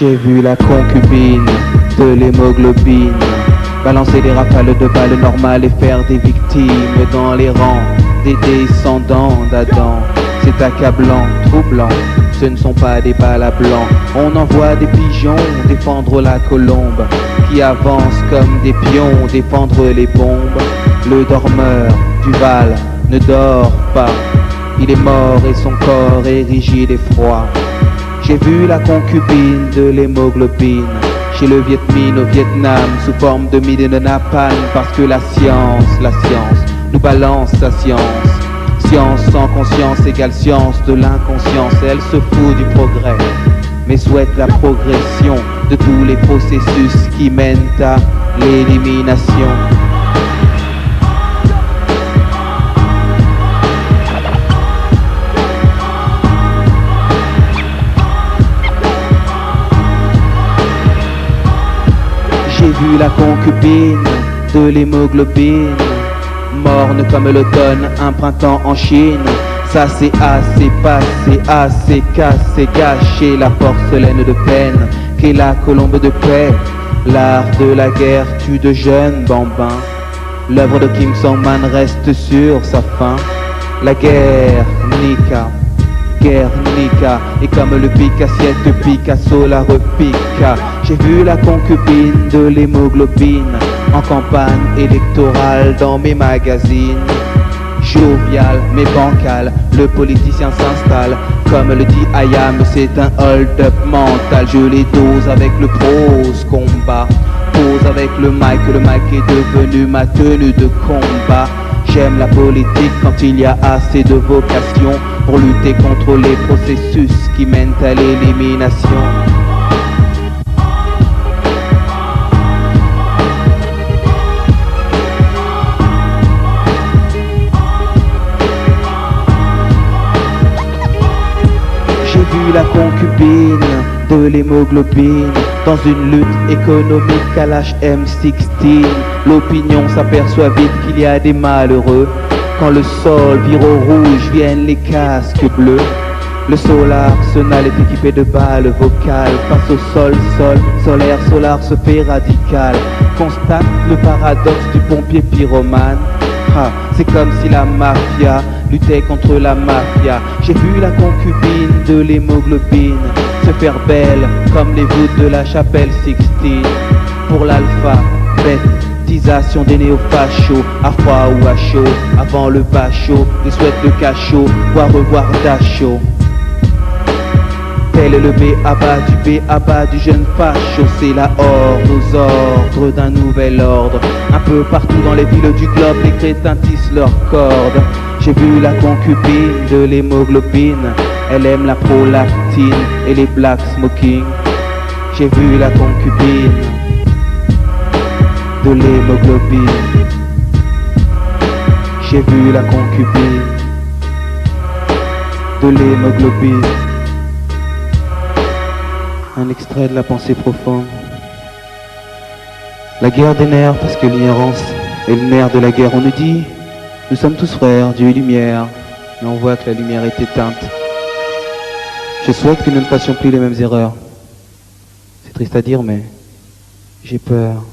J'ai vu la concubine de l'hémoglobine balancer des rafales de balles normales et faire des victimes dans les rangs des descendants d'Adam. C'est accablant, troublant, ce ne sont pas des balles à blanc. On envoie des pigeons défendre la colombe qui avance comme des pions défendre les bombes. Le dormeur du Val ne dort pas, il est mort et son corps est rigide et froid. J'ai vu la concubine de l'hémoglobine chez le Viet Minh au Vietnam sous forme de mine de napalm, parce que la science nous balance sa science. Science sans conscience égale science de l'inconscience. Et elle se fout du progrès, mais souhaite la progression de tous les processus qui mènent à l'élimination. J'ai vu la concubine de l'hémoglobine, morne comme l'automne, un printemps en Chine. Ça c'est assez passé, assez cassé, gâché la porcelaine de peine qu'est la colombe de paix. L'art de la guerre tue de jeunes bambins. L'œuvre de Kim Song-man reste sur sa fin. La Guernica, et comme le pic-assiette de Picasso la repiqua. J'ai vu la concubine de l'hémoglobine en campagne électorale dans mes magazines. Jovial mais bancal, le politicien s'installe. Comme le dit Hayam, c'est un hold-up mental. Je les dose avec le prose combat, pose avec le mic est devenu ma tenue de combat. J'aime la politique quand il y a assez de vocation pour lutter contre les processus qui mènent à l'élimination. J'ai vu la concubine de l'hémoglobine dans une lutte économique à l'âge M16. L'opinion s'aperçoit vite qu'il y a des malheureux. Quand le sol vire au rouge, viennent les casques bleus. Le Solar Arsenal est équipé de balles vocales. Face au solaire, Solar se fait radical. Constate le paradoxe du pompier pyromane. C'est comme si la mafia luttait contre la mafia. J'ai vu la concubine de l'hémoglobine se faire belle comme les voûtes de la chapelle Sixtine. Pour l'alphabétisation des néofachos, à froid ou à chaud, avant le bachot, ils souhaitent le cachot, revoir Dachau. Tel est le B.A.B.A. du jeune facho, c'est la horde aux ordres d'un nouvel ordre. Un peu partout dans les villes du globe, les crétins tissent leurs cordes. J'ai vu la concubine de l'hémoglobine, elle aime la prolactine et les black smoking. J'ai vu la concubine de l'hémoglobine. J'ai vu la concubine de l'hémoglobine. Un extrait de la pensée profonde. La guerre des nerfs, parce que l'ignorance est le nerf de la guerre. On nous dit, nous sommes tous frères, Dieu et lumière, mais on voit que la lumière est éteinte. Je souhaite que nous ne fassions plus les mêmes erreurs. C'est triste à dire, mais j'ai peur.